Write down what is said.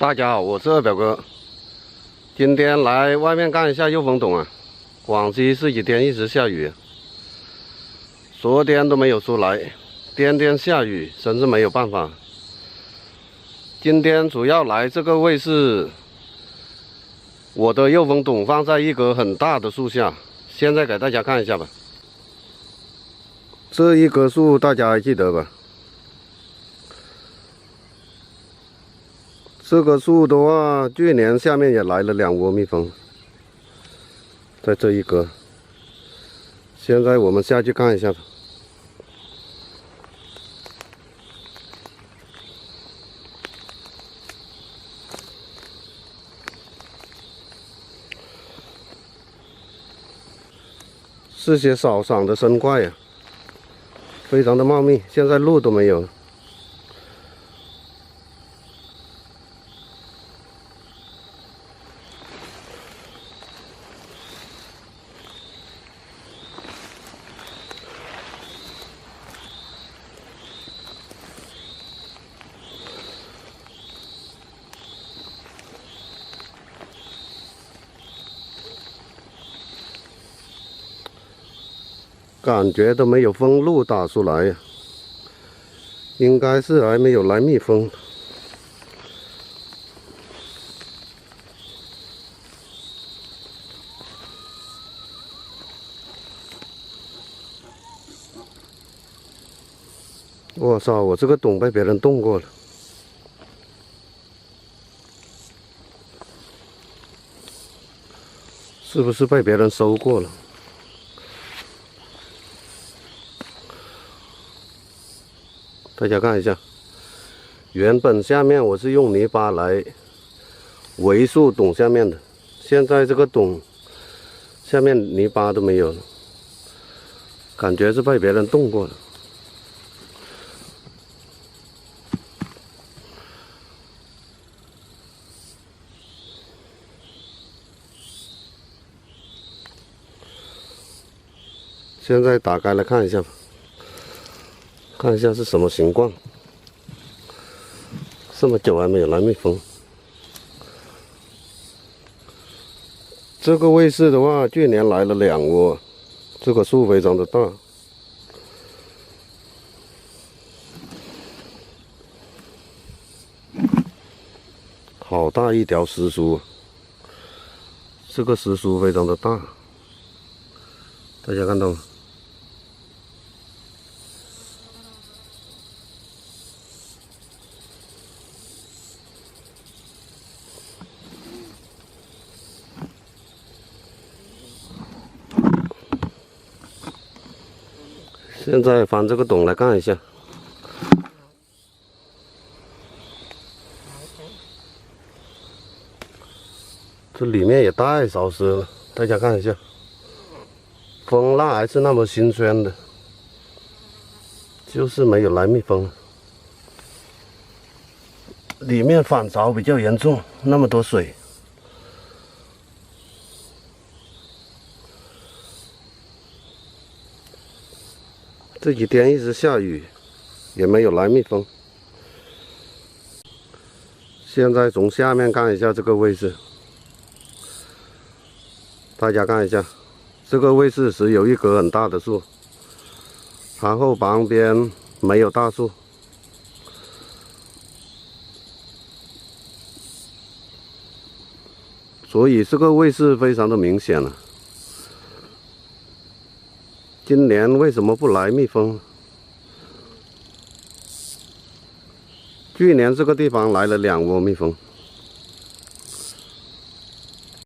大家好，我是二表哥。今天来外面看一下幼蜂洞啊。广西这几天一直下雨，昨天都没有出来，天天下雨，真是没有办法。今天主要来这个位是我的幼蜂洞放在一棵很大的树下，现在给大家看一下吧。这一棵树大家还记得吧？这棵树的话，去年下面也来了2窝蜜蜂，在这一棵。现在我们下去看一下吧。是些少长的生块呀，非常的茂密，现在路都没有。感觉都没有蜂露打出来呀，应该是还没有来蜜蜂。我操！我这个洞被别人动过了，是不是被别人收过了？大家看一下，原本下面我是用泥巴来围住洞下面的，现在这个洞下面泥巴都没有了，感觉是被别人动过了。现在打开来看一下吧。看一下是什么情况，这么久还没有来蜜蜂。这个位置的话，去年来了2窝，这个树非常的大，好大一条石树，这个石树非常的大，大家看到吗？现在翻这个洞来看一下，这里面也太潮湿了，大家看一下，蜂蜡还是那么新鲜的，就是没有来蜜蜂。里面反潮比较严重，那么多水。这几天一直下雨，也没有来蜜蜂。现在从下面看一下这个位置，大家看一下，这个位置是有一棵很大的树，然后旁边没有大树，所以这个位置非常的明显了。今年为什么不来蜜蜂？去年这个地方来了2窝蜜蜂。